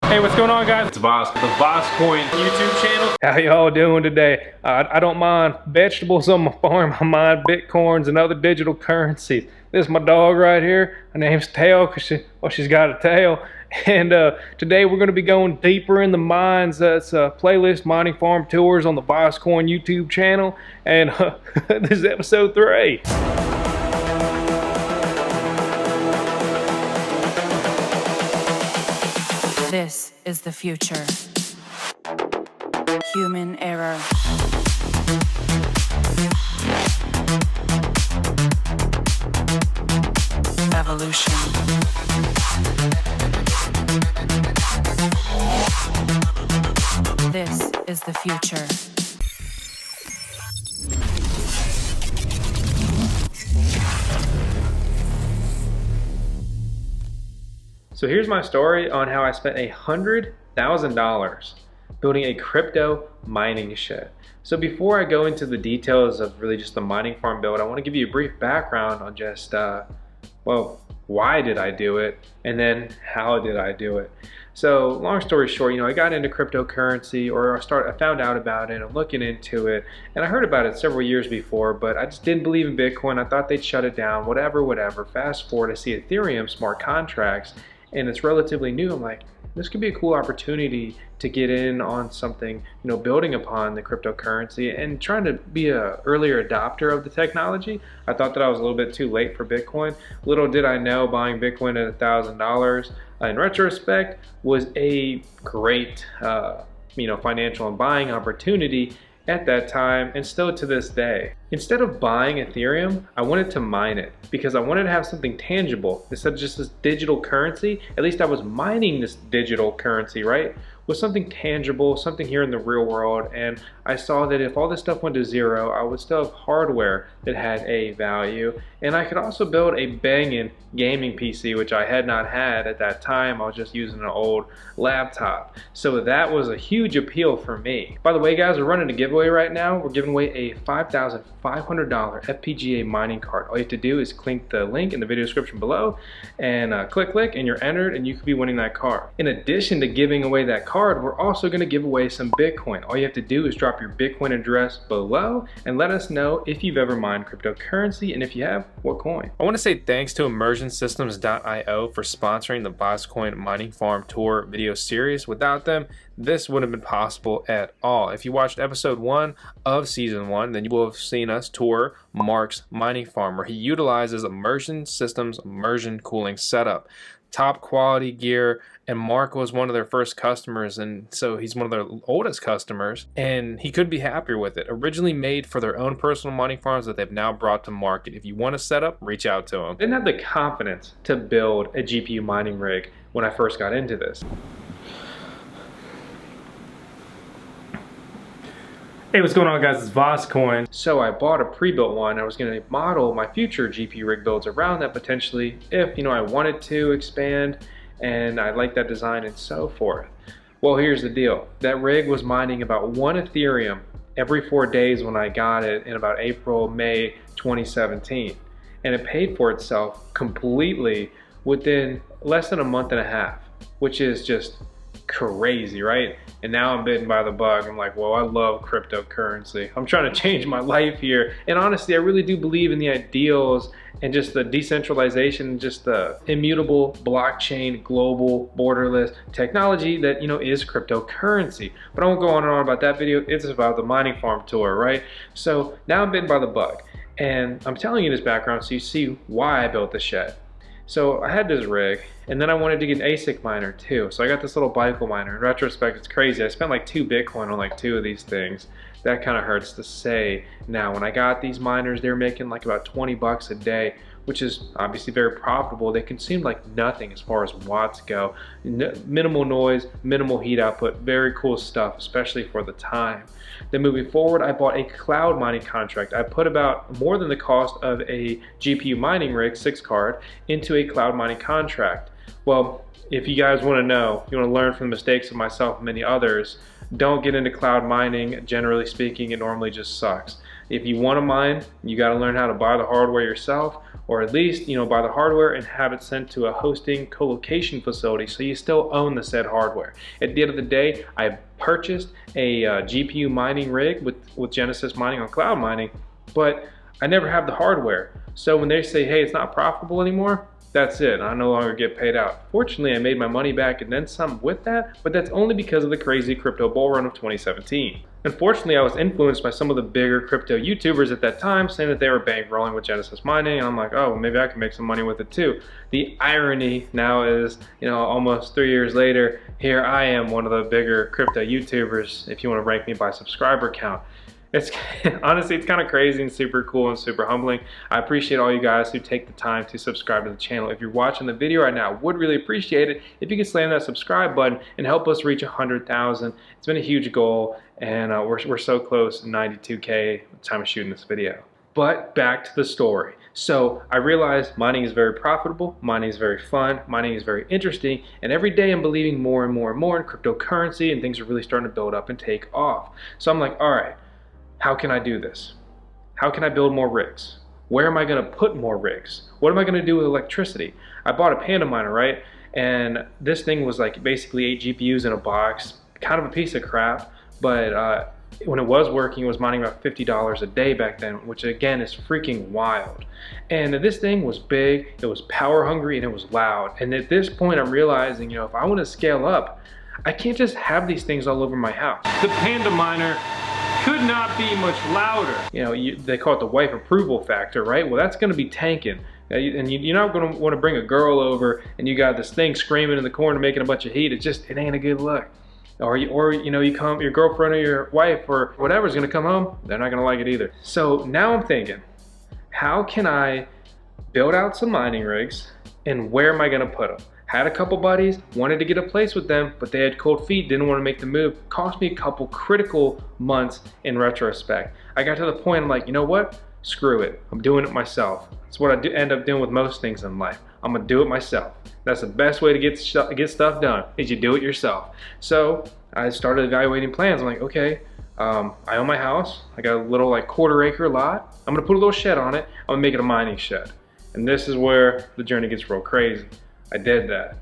Hey, what's going on, guys? It's Vosk, the VoskCoin YouTube channel. How y'all doing today? I don't mind vegetables on my farm. I mind bitcoins and other digital currencies. This is my dog right here. Her name's Tail because she's got a tail. And today we're going to be going deeper in the mines. That's playlist mining farm tours on the VoskCoin YouTube channel. And this is episode 3. This is the future. Human error. Evolution. This is the future. So here's my story on how I spent $100,000 building a crypto mining shed. So before I go into the details of really just the mining farm build, I want to give you a brief background on just, well, why did I do it? And then how did I do it? So long story short, I got into cryptocurrency, or I found out about it, I'm looking into it, and I heard about it several years before, but I just didn't believe in Bitcoin. I thought they'd shut it down, whatever. Fast forward, I see Ethereum smart contracts, and it's relatively new. I'm like, this could be a cool opportunity to get in on something, building upon the cryptocurrency and trying to be an earlier adopter of the technology. I thought that I was a little bit too late for Bitcoin. Little did I know buying Bitcoin at $1,000 in retrospect was a great, financial and buying opportunity at that time, and still to this day. Instead of buying Ethereum, I wanted to mine it because I wanted to have something tangible instead of just this digital currency. At least I was mining this digital currency, right? With something tangible, something here in the real world. And I saw that if all this stuff went to zero, I would still have hardware that had a value. And I could also build a banging gaming PC, which I had not had at that time. I was just using an old laptop. So that was a huge appeal for me. By the way, guys, we're running a giveaway right now. We're giving away a $5,500 FPGA mining card. All you have to do is click the link in the video description below and click, and you're entered, and you could be winning that card. In addition to giving away that card, we're also going to give away some Bitcoin. All you have to do is drop your Bitcoin address below and let us know if you've ever mined cryptocurrency, and if you have, what coin. I want to say thanks to ImmersionSystems.io for sponsoring the VoskCoin Mining Farm Tour video series. Without them, this wouldn't have been possible at all. If you watched episode 1 of season 1, then you will have seen us tour Mark's mining farm, where he utilizes Immersion Systems immersion cooling setup. Top quality gear, and Mark was one of their first customers, and so he's one of their oldest customers, and he couldn't be happier with it. Originally made for their own personal mining farms that they've now brought to market. If you want a setup, reach out to them. I didn't have the confidence to build a GPU mining rig when I first got into this. Hey, what's going on, guys? It's VoskCoin. So I bought a pre-built one. I was going to model my future GPU rig builds around that potentially if, I wanted to expand and I like that design and so forth. Well, here's the deal. That rig was mining about 1 Ethereum every 4 days when I got it in about April, May 2017. And it paid for itself completely within less than a month and a half, which is just crazy, right? And now I'm bitten by the bug. I'm like, well, I love cryptocurrency. I'm trying to change my life here. And honestly, I really do believe in the ideals and just the decentralization, just the immutable blockchain, global, borderless technology that, is cryptocurrency. But I won't go on and on about that video. It's about the mining farm tour, right? So now I'm bitten by the bug. And I'm telling you this background so you see why I built the shed. So I had this rig, and then I wanted to get an ASIC miner too. So I got this little Baikalminer. In retrospect, it's crazy. I spent like 2 Bitcoin on like 2 of these things. That kind of hurts to say. Now, when I got these miners, they were making like about 20 bucks a day, which is obviously very profitable. They consumed like nothing as far as watts go. Minimal noise, minimal heat output, very cool stuff, especially for the time. Then moving forward, I bought a cloud mining contract. I put about more than the cost of a GPU mining rig, 6 card, into a cloud mining contract. Well, if you guys want to know, you want to learn from the mistakes of myself and many others, don't get into cloud mining. Generally speaking, it normally just sucks. If you want to mine, you got to learn how to buy the hardware yourself, or at least, buy the hardware and have it sent to a hosting co-location facility so you still own the said hardware. At the end of the day, I purchased a GPU mining rig with Genesis Mining on cloud mining, but I never have the hardware. So when they say, hey, it's not profitable anymore, that's it. I no longer get paid out. Fortunately, I made my money back and then some with that, but that's only because of the crazy crypto bull run of 2017. Unfortunately, I was influenced by some of the bigger crypto YouTubers at that time saying that they were bankrolling with Genesis Mining, and I'm like, oh, well, maybe I can make some money with it too. The irony now is, almost 3 years later, here I am, one of the bigger crypto YouTubers, if you want to rank me by subscriber count. It's honestly, it's kind of crazy and super cool and super humbling. I appreciate all you guys who take the time to subscribe to the channel. If you're watching the video right now, I would really appreciate it if you could slam that subscribe button and help us reach 100,000. It's been a huge goal, and we're so close, 92K at the time of shooting this video. But back to the story. So I realized mining is very profitable, mining is very fun, mining is very interesting, and every day I'm believing more and more and more in cryptocurrency, and things are really starting to build up and take off. So I'm like, all right, how can I do this? How can I build more rigs? Where am I going to put more rigs? What am I going to do with electricity? I bought a Panda miner, right? And this thing was like basically 8 GPUs in a box, kind of a piece of crap, but when it was working, it was mining about $50 a day back then, which again is freaking wild. And this thing was big, it was power hungry, and it was loud. And at this point, I'm realizing, if I want to scale up, I can't just have these things all over my house. The Panda miner could not be much louder. They call it the wife approval factor, right? Well, that's going to be tanking. And you're not going to want to bring a girl over and you got this thing screaming in the corner making a bunch of heat. It ain't a good look. Or your girlfriend or your wife or whatever is going to come home, they're not going to like it either. So now I'm thinking, how can I build out some mining rigs, and where am I going to put them? Had a couple buddies, wanted to get a place with them, but they had cold feet, didn't want to make the move. Cost me a couple critical months in retrospect. I got to the point, I'm like, you know what? Screw it. I'm doing it myself. That's what I end up doing with most things in life. I'm gonna do it myself. That's the best way to get stuff done, is you do it yourself. So I started evaluating plans. I'm like, okay, I own my house. I got a little like quarter-acre lot. I'm gonna put a little shed on it. I'm gonna make it a mining shed. And this is where the journey gets real crazy. I did that.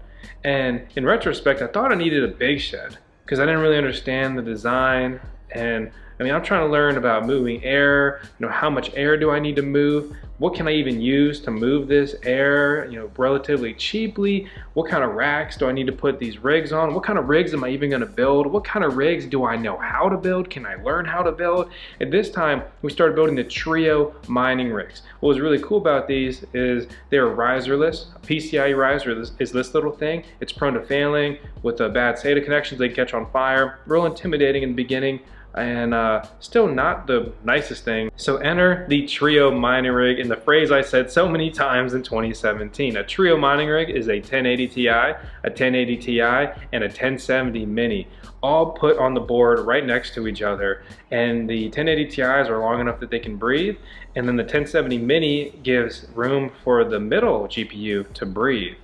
And in retrospect, I thought I needed a big shed because I didn't really understand the design. And I'm trying to learn about moving air, how much air do I need to move? What can I even use to move this air, relatively cheaply? What kind of racks do I need to put these rigs on? What kind of rigs am I even gonna build? What kind of rigs do I know how to build? Can I learn how to build? At this time, we started building the Trio mining rigs. What was really cool about these is they're riserless. A PCIe riser is this little thing. It's prone to failing. With the bad SATA connections, they catch on fire. Real intimidating in the beginning, and still not the nicest thing. So enter the Trio mining rig in the phrase I said so many times in 2017. A Trio mining rig is a 1080 Ti, a 1080 Ti, and a 1070 Mini, all put on the board right next to each other. And the 1080 Ti's are long enough that they can breathe, and then the 1070 Mini gives room for the middle GPU to breathe.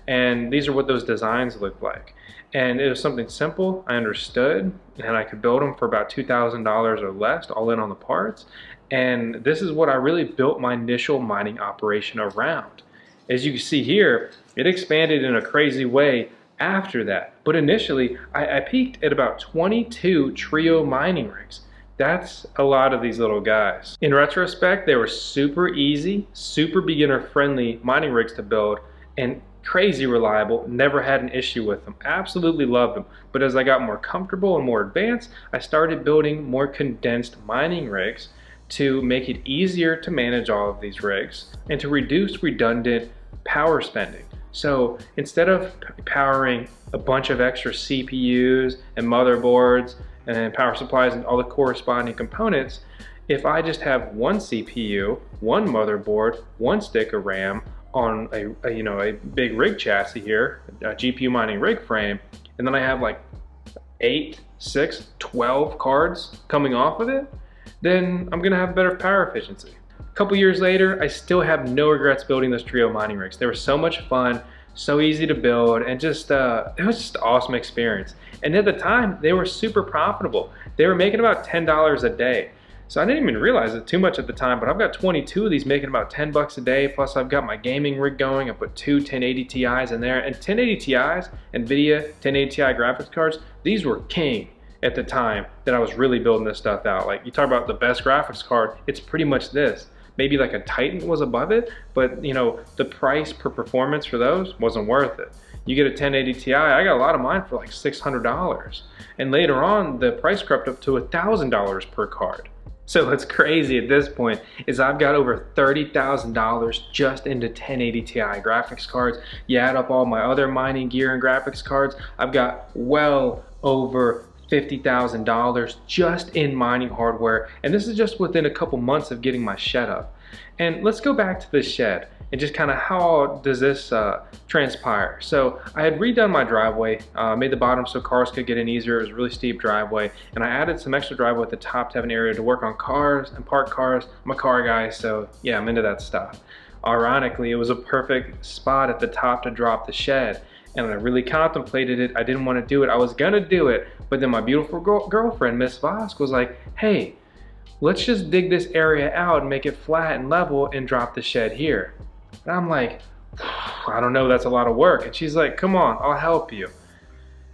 And these are what those designs look like. And it was something simple, I understood, and I could build them for about $2,000 or less, all in on the parts. And this is what I really built my initial mining operation around. As you can see here, it expanded in a crazy way after that. But initially, I peaked at about 22 Trio mining rigs. That's a lot of these little guys. In retrospect, they were super easy, super beginner-friendly mining rigs to build, and crazy reliable, never had an issue with them. Absolutely loved them. But as I got more comfortable and more advanced, I started building more condensed mining rigs to make it easier to manage all of these rigs and to reduce redundant power spending. So instead of powering a bunch of extra CPUs and motherboards and power supplies and all the corresponding components, if I just have one CPU, one motherboard, one stick of RAM, on a big rig chassis here, a GPU mining rig frame, and then I have like 8, 6, 12 cards coming off of it, then I'm gonna have better power efficiency. A couple years later, I still have no regrets building those Trio mining rigs. They were so much fun, so easy to build, and just it was just an awesome experience. And at the time, they were super profitable. They were making about $10 a day. So I didn't even realize it too much at the time, but I've got 22 of these making about 10 bucks a day. Plus I've got my gaming rig going. I put two 1080 Ti's in there, and 1080 Ti's, Nvidia 1080 Ti graphics cards, these were king at the time that I was really building this stuff out. Like, you talk about the best graphics card, it's pretty much this. Maybe like a Titan was above it, but you know, the price per performance for those wasn't worth it. You get a 1080 Ti, I got a lot of mine for like $600. And later on, the price crept up to $1,000 per card. So what's crazy at this point is I've got over $30,000 just into 1080 Ti graphics cards. You add up all my other mining gear and graphics cards, I've got well over $50,000 just in mining hardware, and this is just within a couple months of getting my shed up. And let's go back to this shed and just kind of how does this transpire. So I had redone my driveway, made the bottom so cars could get in easier. It was a really steep driveway, and I added some extra driveway at the top to have an area to work on cars and park cars. I'm a car guy, so yeah, I'm into that stuff. Ironically, it was a perfect spot at the top to drop the shed, and I really contemplated it. I didn't want to do it. I was gonna do it, but then my beautiful girlfriend, Miss Vosk, was like, hey, let's just dig this area out and make it flat and level and drop the shed here. And I'm like, I don't know, that's a lot of work. And she's like, come on, I'll help you.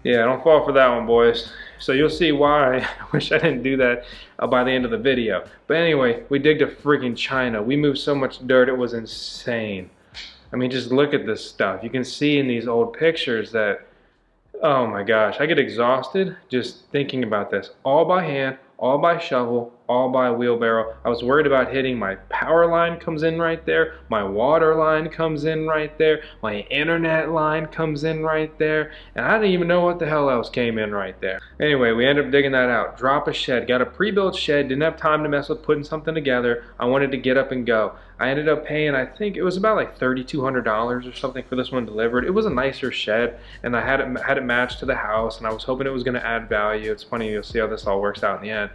Yeah, don't fall for that one, boys. So you'll see why I wish I didn't do that by the end of the video. But anyway, we digged a freaking China. We moved so much dirt, it was insane. I mean, just look at this stuff. You can see in these old pictures that, oh my gosh, I get exhausted just thinking about this. All by hand, all by shovel, all by wheelbarrow. I was worried about hitting my power line comes in right there, my water line comes in right there, my internet line comes in right there, and I didn't even know what the hell else came in right there. Anyway, we ended up digging that out. Drop a shed, got a pre-built shed, didn't have time to mess with putting something together. I wanted to get up and go. I ended up paying, I think it was about like $3,200 or something for this one delivered. It was a nicer shed, and I had it matched to the house, and I was hoping it was going to add value. It's funny, you'll see how this all works out in the end.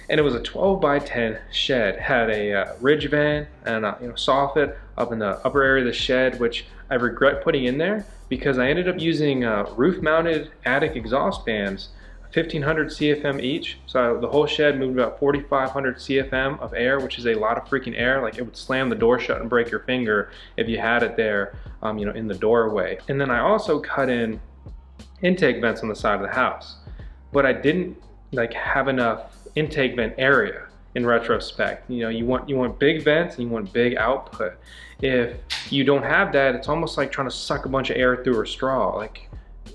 And it was a 12 by 10 shed. Had a ridge vent and a soffit up in the upper area of the shed, which I regret putting in there because I ended up using roof-mounted attic exhaust fans, 1,500 CFM each. So the whole shed moved about 4,500 CFM of air, which is a lot of freaking air. Like, it would slam the door shut and break your finger if you had it there, in the doorway. And then I also cut in intake vents on the side of the house, but I didn't have enough intake vent area in retrospect. You want big vents and you want big output. If you don't have that, it's almost like trying to suck a bunch of air through a straw. Like,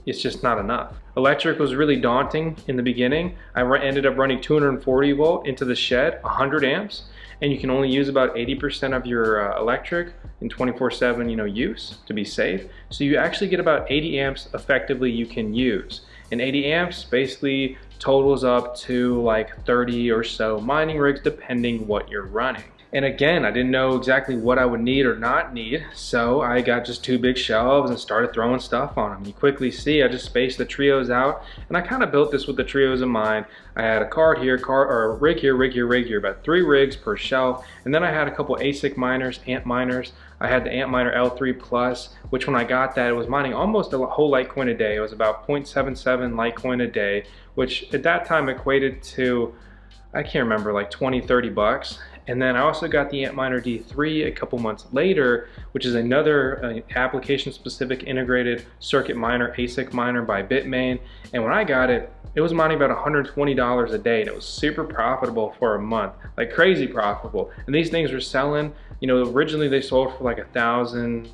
it's just not enough. Electric was really daunting in the beginning. I ended up running 240 volt into the shed, 100 amps, and you can only use about 80% of your electric in 24/7 use to be safe. So you actually get about 80 amps effectively you can use. And 80 amps basically totals up to like 30 or so mining rigs depending what you're running. And again, I didn't know exactly what I would need or not need, so I got just two big shelves and started throwing stuff on them. You quickly see I just spaced the trios out, and I kind of built this with the trios in mind. I had a rig here, about 3 rigs per shelf, and then I had a couple ASIC miners, Antminers. I had the Antminer L3 Plus, which when I got that, it was mining almost a whole Litecoin a day. It was about 0.77 Litecoin a day, which at that time equated to, I can't remember, like 20, 30 bucks. And then I also got the Antminer D3 a couple months later, which is another application-specific integrated circuit miner, ASIC miner by Bitmain. And when I got it, it was mining about $120 a day, and it was super profitable for a month, like crazy profitable. And these things were selling, originally they sold for like $1,200,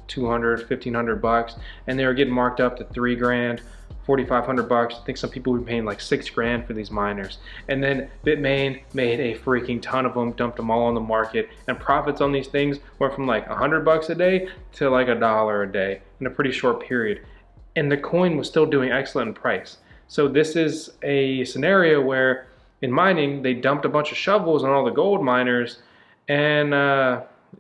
$1,500 bucks, and they were getting marked up to $3 grand. 4,500 bucks. I think some people were paying like $6 grand for these miners. And then Bitmain made a freaking ton of them, dumped them all on the market, and profits on these things went from like 100 bucks a day to like $1 a day in a pretty short period. And the coin was still doing excellent in price. So this is a scenario where in mining, they dumped a bunch of shovels on all the gold miners, and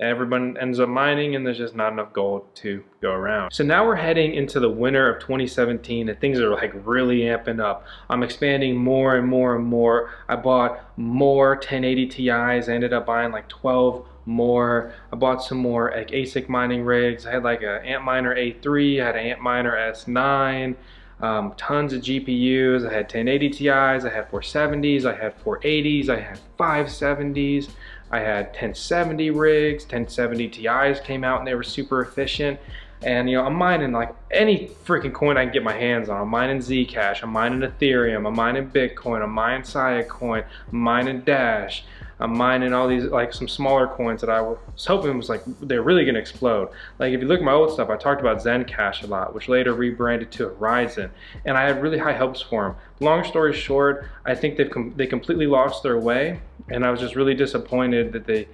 everyone ends up mining, and there's just not enough gold to go around. So now we're heading into the winter of 2017, and things are like really amping up. I'm expanding more and more and more. I bought more 1080 Ti's. I ended up buying like 12 more. I bought some more like ASIC mining rigs. I had like an Antminer A3, I had an Antminer S9. tons of GPUs. I had 1080 Ti's, I had 470s, I had 480s, I had 570s, I had 1070 rigs, 1070 Ti's came out and they were super efficient. And you know, I'm mining like any freaking coin I can get my hands on. I'm mining Zcash, I'm mining Ethereum, I'm mining Bitcoin, I'm mining Coin, I'm mining Dash, I'm mining all these like some smaller coins that I was hoping was like they're really gonna explode. Like if you look at my old stuff, I talked about Zencash a lot, which later rebranded to Horizon, and I had really high hopes for them. Long story short, I think they completely lost their way, and I was just really disappointed that they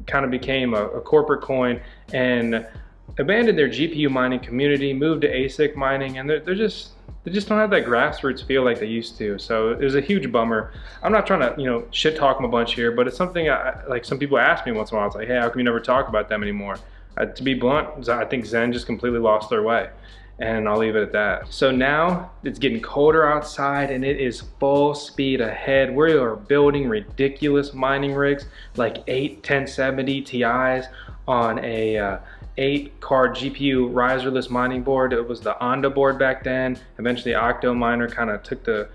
kind of became a corporate coin and abandoned their GPU mining community, moved to ASIC mining, and they just don't have that grassroots feel like they used to. So it was a huge bummer. I'm not trying to, you know, shit talk them a bunch here, but it's something like some people ask me once in a while. It's like, hey, how come you never talk about them anymore? To be blunt, I think Zen just completely lost their way, and I'll leave it at that. So now it's getting colder outside and it is full speed ahead. We are building ridiculous mining rigs, like 8 1070 Ti's on a 8-card GPU riserless mining board. It was the Onda board back then. Eventually Octominer kind of took the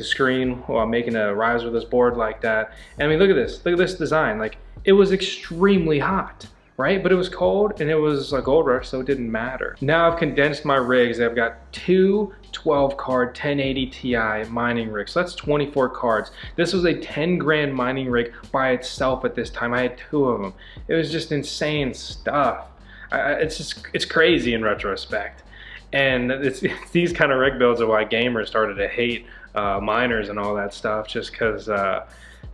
screen while making a riserless board like that. And I mean, look at this design. Like, it was extremely hot, right? But it was cold and it was a gold rush, so it didn't matter. Now I've condensed my rigs. I've got 2 12-card 1080 Ti mining rigs. So that's 24 cards. This was a 10 grand mining rig by itself at this time. I had 2 of them. It was just insane stuff. It's crazy in retrospect. And it's these kind of rig builds are why gamers started to hate miners and all that stuff, just because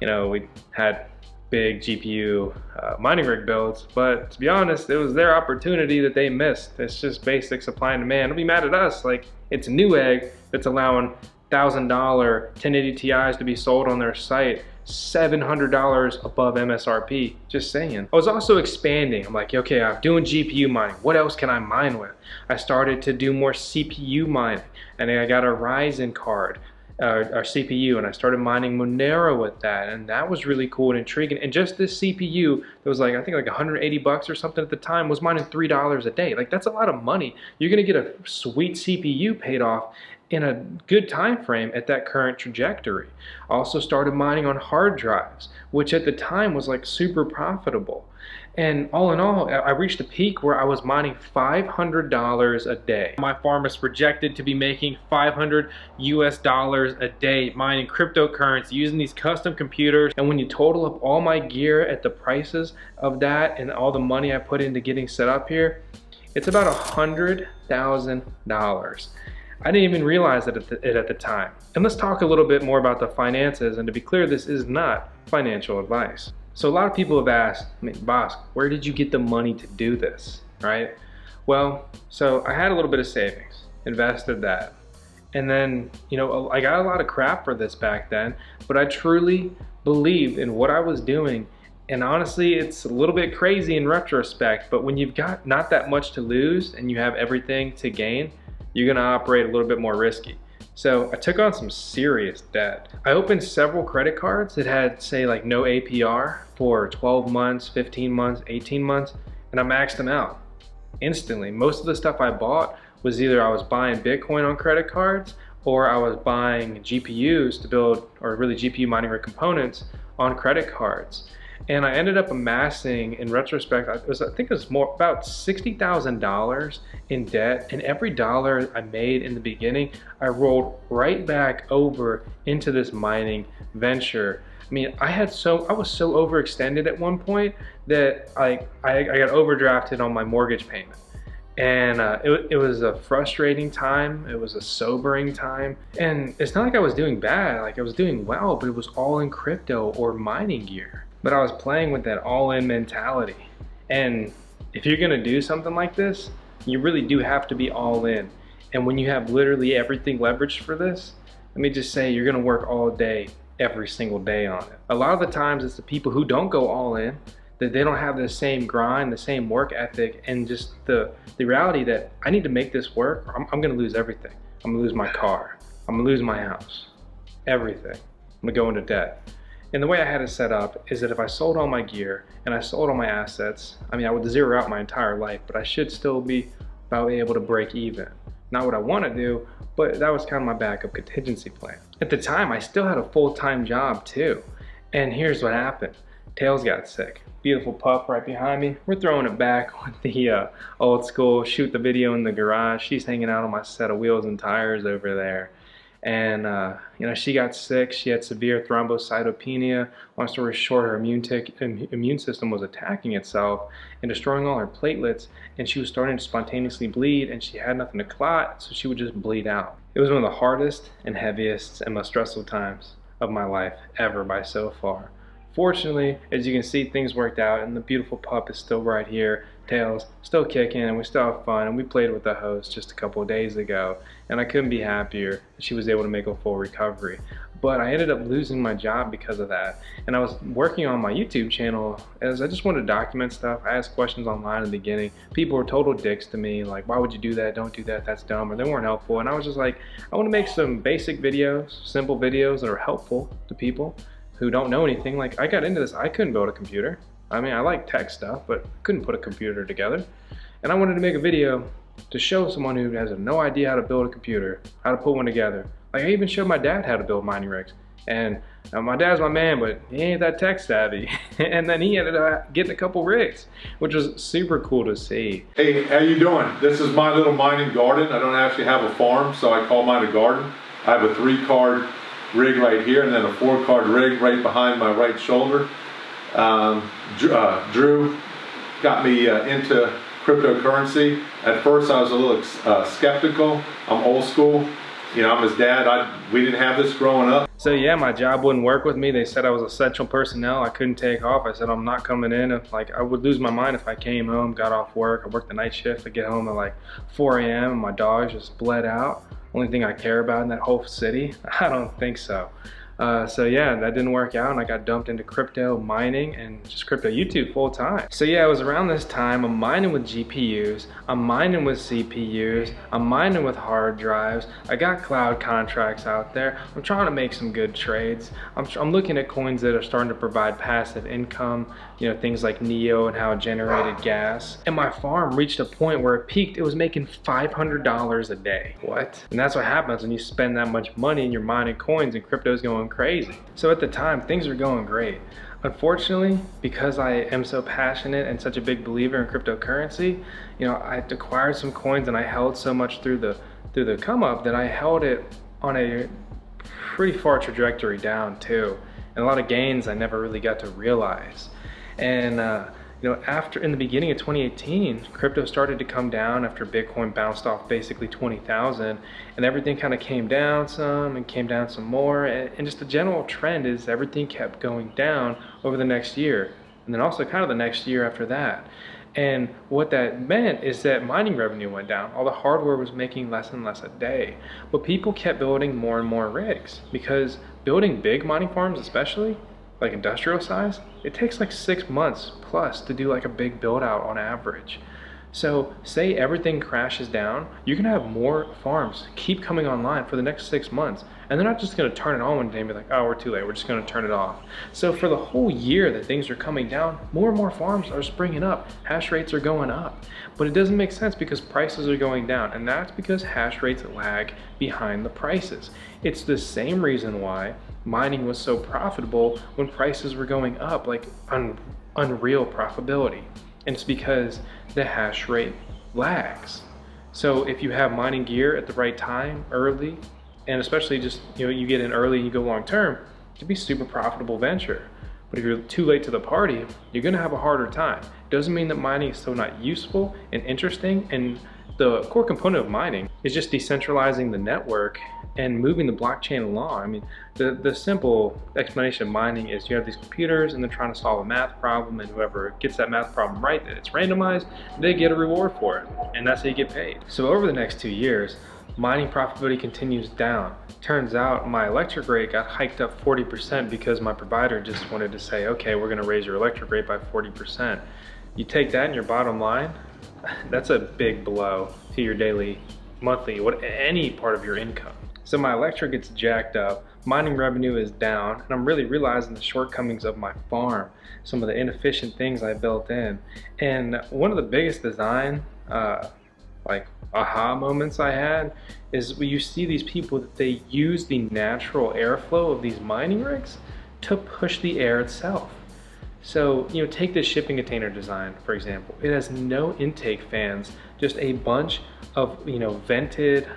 you know, we had big GPU mining rig builds. But to be honest, it was their opportunity that they missed. It's just basic supply and demand. Don't be mad at us. Like, it's Newegg that's allowing $1,000 1080 Ti's to be sold on their site, $700 above MSRP. Just saying. I was also expanding. I'm like, okay, I'm doing GPU mining. What else can I mine with? I started to do more CPU mining, and I got a Ryzen card, our CPU, and I started mining Monero with that, and that was really cool and intriguing. And just this CPU that was like, I think like 180 bucks or something at the time, was mining $3 a day. Like, that's a lot of money. You're gonna get a sweet CPU paid off in a good time frame at that current trajectory. I also started mining on hard drives, which at the time was like super profitable. And all in all, I reached a peak where I was mining $500 a day. My farm is projected to be making $500 US a day mining cryptocurrency using these custom computers. And when you total up all my gear at the prices of that and all the money I put into getting set up here, it's about $100,000. I didn't even realize it at the time. And let's talk a little bit more about the finances. And to be clear, this is not financial advice. So a lot of people have asked, I mean, Vosk, where did you get the money to do this, right? Well, so I had a little bit of savings, invested that. And then, you know, I got a lot of crap for this back then, but I truly believed in what I was doing. And honestly, it's a little bit crazy in retrospect, but when you've got not that much to lose and you have everything to gain, you're gonna operate a little bit more risky. So I took on some serious debt. I opened several credit cards that had, say, like no APR for 12 months, 15 months, 18 months, and I maxed them out instantly. Most of the stuff I bought was either I was buying Bitcoin on credit cards or I was buying GPUs to build, or really GPU mining rig components on credit cards. And I ended up amassing, in retrospect, I think it was more about $60,000 in debt. And every dollar I made in the beginning, I rolled right back over into this mining venture. I mean, I was so overextended at one point that I got overdrafted on my mortgage payment. And it was a frustrating time. It was a sobering time. And it's not like I was doing bad, like I was doing well, but it was all in crypto or mining gear. But I was playing with that all-in mentality. And if you're gonna do something like this, you really do have to be all in. And when you have literally everything leveraged for this, let me just say, you're gonna work all day, every single day on it. A lot of the times it's the people who don't go all in, that they don't have the same grind, the same work ethic, and just the reality that I need to make this work, or I'm gonna lose everything. I'm gonna lose my car, I'm gonna lose my house, everything. I'm gonna go into debt. And the way I had it set up is that if I sold all my gear and I sold all my assets, I mean, I would zero out my entire life, but I should still be about able to break even. Not what I want to do, but that was kind of my backup contingency plan. At the time, I still had a full-time job too. And here's what happened. Tails got sick. Beautiful pup right behind me. We're throwing it back with the old school shoot the video in the garage. She's hanging out on my set of wheels and tires over there. And you know, she got sick. She had severe thrombocytopenia. Long story short, her immune system was attacking itself and destroying all her platelets, and she was starting to spontaneously bleed, and she had nothing to clot, so she would just bleed out. It was one of the hardest and heaviest and most stressful times of my life ever by so far. Fortunately, as you can see, things worked out, and the beautiful pup is still right here. Tails still kicking, and we still have fun, and we played with the host just a couple of days ago, and I couldn't be happier that she was able to make a full recovery. But I ended up losing my job because of that, and I was working on my YouTube channel as I just wanted to document stuff. I asked questions online in the beginning. People were total dicks to me, like, why would you do that? Don't do that, that's dumb, or they weren't helpful. And I was just like, I want to make some basic videos, simple videos that are helpful to people who don't know anything. Like, I got into this, I couldn't build a computer. I mean, I like tech stuff, but couldn't put a computer together. And I wanted to make a video to show someone who has no idea how to build a computer, how to put one together. Like, I even showed my dad how to build mining rigs. And my dad's my man, but he ain't that tech savvy. And then he ended up getting a couple rigs, which was super cool to see. Hey, how you doing? This is my little mining garden. I don't actually have a farm, so I call mine a garden. I have a 3-card rig right here, and then a 4-card rig right behind my right shoulder. Drew got me into cryptocurrency. At first I was a little skeptical. I'm old school. You know, I'm his dad. We didn't have this growing up. So yeah, my job wouldn't work with me. They said I was essential personnel. I couldn't take off. I said I'm not coming in. Like, I would lose my mind if I came home, got off work. I worked the night shift. I get home at like 4 a.m. and my dogs just bled out. Only thing I care about in that whole city? I don't think so. So yeah, that didn't work out, and I got dumped into crypto mining and just crypto YouTube full time. So yeah, it was around this time I'm mining with GPUs, I'm mining with CPUs, I'm mining with hard drives. I got cloud contracts out there. I'm trying to make some good trades. I'm looking at coins that are starting to provide passive income, you know, things like Neo and how it generated gas. And my farm reached a point where it peaked. It was making $500 a day. What? And that's what happens when you spend that much money and you're mining coins and crypto's going crazy. So at the time, things were going great. Unfortunately, because I am so passionate and such a big believer in cryptocurrency, you know, I acquired some coins and I held so much through the come up that I held it on a pretty far trajectory down too. And a lot of gains I never really got to realize. And you know, in the beginning of 2018, crypto started to come down after Bitcoin bounced off basically 20,000, and everything kind of came down some and came down some more, and just the general trend is everything kept going down over the next year, and then also kind of the next year after that. And what that meant is that mining revenue went down. All the hardware was making less and less a day, but people kept building more and more rigs, because building big mining farms, especially like industrial size, it takes like 6 months plus to do like a big build out on average. So say everything crashes down, you can have more farms keep coming online for the next 6 months, and they're not just gonna turn it on one day and be like, oh, we're too late, we're just gonna turn it off. So for the whole year that things are coming down, more and more farms are springing up, hash rates are going up. But it doesn't make sense because prices are going down, and that's because hash rates lag behind the prices. It's the same reason why mining was so profitable when prices were going up, like unreal profitability. And it's because the hash rate lags. So if you have mining gear at the right time, early, and especially just, you know, you get in early and you go long term, it can be a super profitable venture. But if you're too late to the party, you're gonna have a harder time. Doesn't mean that mining is still not useful and interesting, and the core component of mining is just decentralizing the network and moving the blockchain along. I mean, the simple explanation of mining is you have these computers and they're trying to solve a math problem, and whoever gets that math problem right, that it's randomized, they get a reward for it, and that's how you get paid. So over the next 2 years, mining profitability continues down. Turns out my electric rate got hiked up 40% because my provider just wanted to say, okay, we're gonna raise your electric rate by 40%. You take that in your bottom line, that's a big blow to your daily, monthly, any part of your income. So my electric gets jacked up, mining revenue is down, and I'm really realizing the shortcomings of my farm, some of the inefficient things I built in. And one of the biggest design like aha moments I had is when you see these people that they use the natural airflow of these mining rigs to push the air itself. So, take this shipping container design, for example. It has no intake fans, just a bunch of, vented,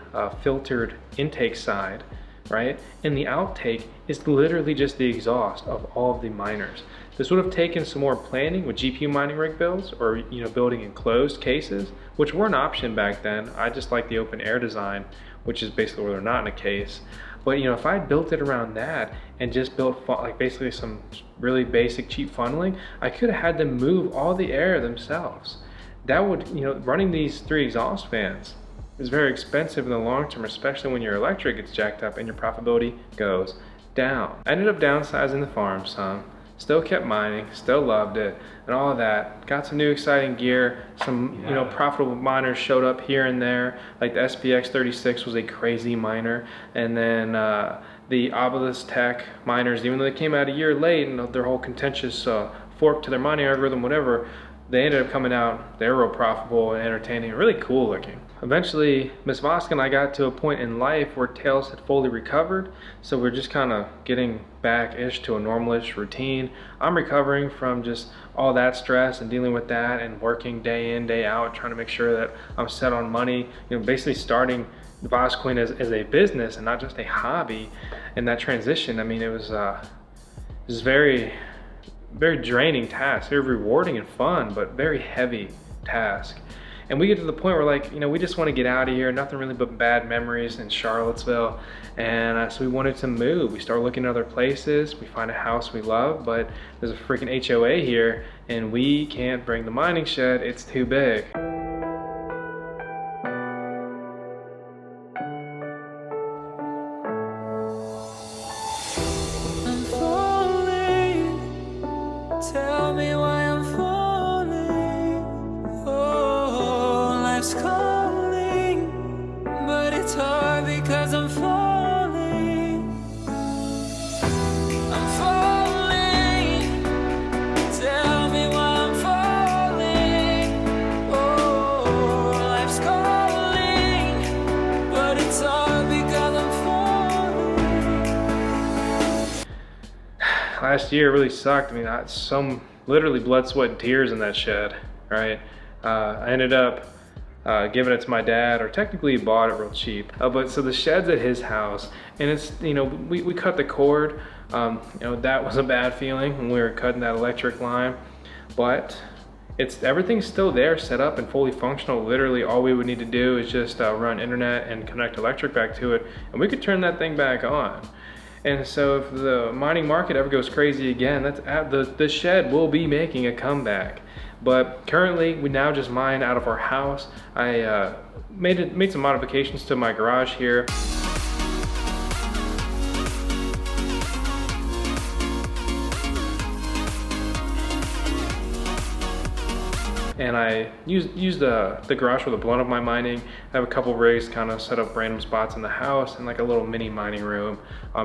filtered intake side, right? And the outtake is literally just the exhaust of all of the miners. This would have taken some more planning with GPU mining rig builds, or, building enclosed cases, which were an option back then. I just like the open air design, which is basically where they're not in a case. But if I had built it around that and just built like basically some really basic cheap funneling, I could have had them move all the air themselves. That would, running these 3 exhaust fans is very expensive in the long term, especially when your electric gets jacked up and your profitability goes down. I ended up downsizing the farm some, still kept mining, still loved it, and all of that. Got some new exciting gear, some profitable miners showed up here and there, like the SPX36 was a crazy miner, and then the Obelisk Tech miners, even though they came out a year late and their whole contentious fork to their mining algorithm, whatever, they ended up coming out, they were real profitable and entertaining, really cool looking. Eventually, Miss Vosk and I got to a point in life where tails had fully recovered, so we're just kind of getting back-ish to a normal-ish routine. I'm recovering from just all that stress and dealing with that and working day in, day out, trying to make sure that I'm set on money, basically starting VoskCoin as a business and not just a hobby. And that transition, I mean, it was very draining task, very rewarding and fun, but very heavy task. And we get to the point where, like, we just want to get out of here, nothing really but bad memories in Charlottesville. And so we wanted to move. We started looking at other places. We find a house we love, but there's a freaking HOA here and we can't bring the mining shed, it's too big. Tell me why I'm falling. Oh, life's calling, but it's hard because I'm falling. I'm falling. Tell me why I'm falling. Oh, life's calling, but it's hard because I'm falling. Last year really sucked. I mean, some literally blood, sweat, and tears in that shed, right? I ended up giving it to my dad, or technically bought it real cheap. But so the shed's at his house, and it's, we cut the cord. That was a bad feeling when we were cutting that electric line, but everything's still there, set up and fully functional. Literally all we would need to do is just run internet and connect electric back to it, and we could turn that thing back on. And so if the mining market ever goes crazy again, the shed will be making a comeback. But currently, we now just mine out of our house. I made some modifications to my garage here. And I used the garage for the blunt of my mining. I have a couple rigs kind of set up random spots in the house, and like a little mini mining room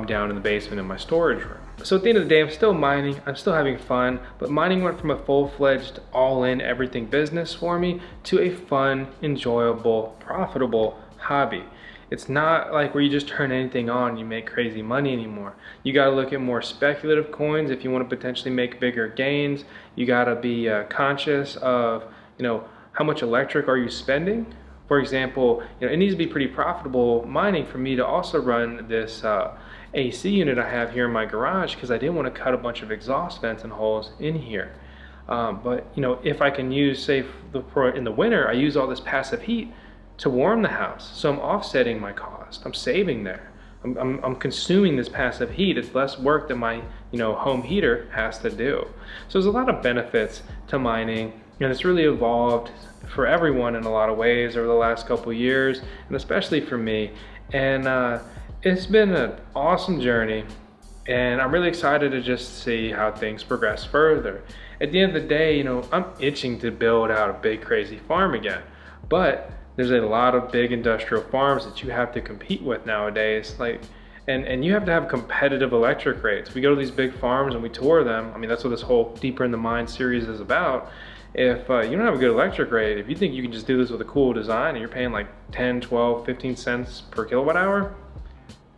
down in the basement in my storage room. So at the end of the day, I'm still mining, I'm still having fun, but mining went from a full-fledged, all-in everything business for me to a fun, enjoyable, profitable hobby. It's not like where you just turn anything on and you make crazy money anymore. You gotta look at more speculative coins if you want to potentially make bigger gains. You gotta be conscious of, how much electric are you spending? For example, it needs to be pretty profitable mining for me to also run this AC unit I have here in my garage, because I didn't want to cut a bunch of exhaust vents and holes in here. But if I can use, say, in the winter, I use all this passive heat to warm the house, so I'm offsetting my cost. I'm saving there. I'm consuming this passive heat. It's less work than my home heater has to do. So there's a lot of benefits to mining, and it's really evolved for everyone in a lot of ways over the last couple of years, and especially for me. And it's been an awesome journey, and I'm really excited to just see how things progress further. At the end of the day, I'm itching to build out a big crazy farm again, but there's a lot of big industrial farms that you have to compete with nowadays, and you have to have competitive electric rates. We go to these big farms and we tour them. I mean, that's what this whole Deeper in the Mine series is about. if you don't have a good electric rate, if you think you can just do this with a cool design and you're paying like 10, 12, 15 cents per kilowatt hour,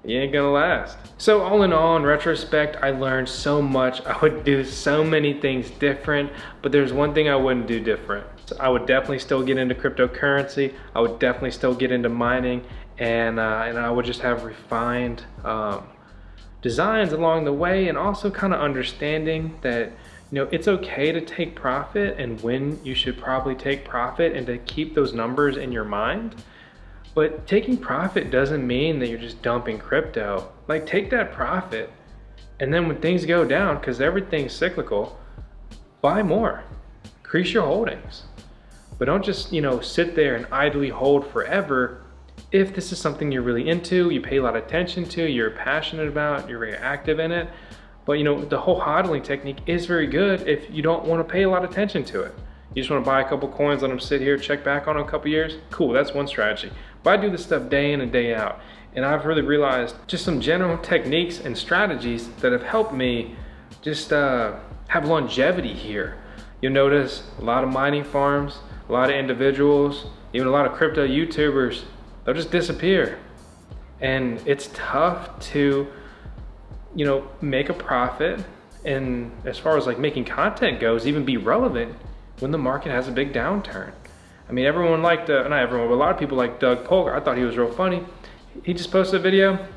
you ain't gonna last. So all in all, in retrospect, I learned so much. I would do so many things different, but there's one thing I wouldn't do different. So I would definitely still get into cryptocurrency. I would definitely still get into mining, and I would just have refined designs along the way, and also kind of understanding that, you know, it's okay to take profit and when you should probably take profit, and to keep those numbers in your mind. But taking profit doesn't mean that you're just dumping crypto. Like, take that profit, and then when things go down, because everything's cyclical, buy more, increase your holdings. But don't just, you know, sit there and idly hold forever. If this is something you're really into, you pay a lot of attention to, you're passionate about, you're very active in it. But you know, the whole hodling technique is very good if you don't want to pay a lot of attention to it. You just want to buy a couple coins, let them sit here, check back on them a couple years. Cool, that's one strategy. But I do this stuff day in and day out. And I've really realized just some general techniques and strategies that have helped me just have longevity here. You'll notice a lot of mining farms, a lot of individuals, even a lot of crypto YouTubers, they'll just disappear. And it's tough to, you know, make a profit, and as far as like making content goes, even be relevant when the market has a big downturn. I mean, everyone liked, not everyone, but a lot of people like Doug Polgar. I thought he was real funny. He just posted a video,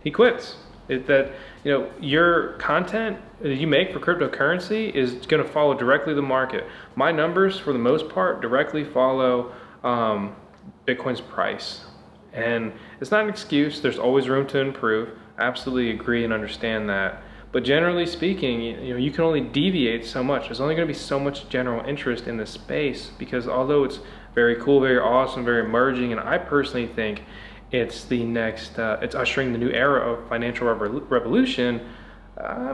he quits. That, you know, your content that you make for cryptocurrency is gonna follow directly the market. My numbers, for the most part, directly follow Bitcoin's price. And it's not an excuse, there's always room to improve. I absolutely agree and understand that. But generally speaking, you know, you can only deviate so much. There's only going to be so much general interest in this space, because although it's very cool, very awesome, very emerging, and I personally think it's the next, it's ushering the new era of financial revolution,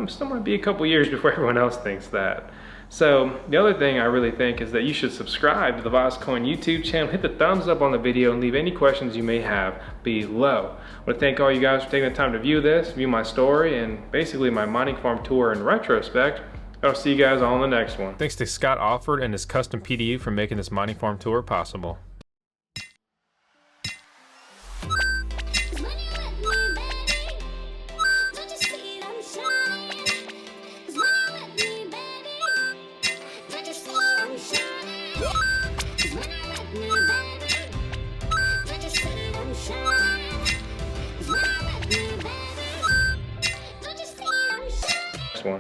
still might be a couple years before everyone else thinks that. So the other thing I really think is that you should subscribe to the Vaz Cohen YouTube channel, hit the thumbs up on the video, and leave any questions you may have below. I want to thank all you guys for taking the time to view this, view my story, and basically my mining farm tour in retrospect. I'll see you guys all in the next one. Thanks to Scott Alford and his custom PDU for making this mining farm tour possible.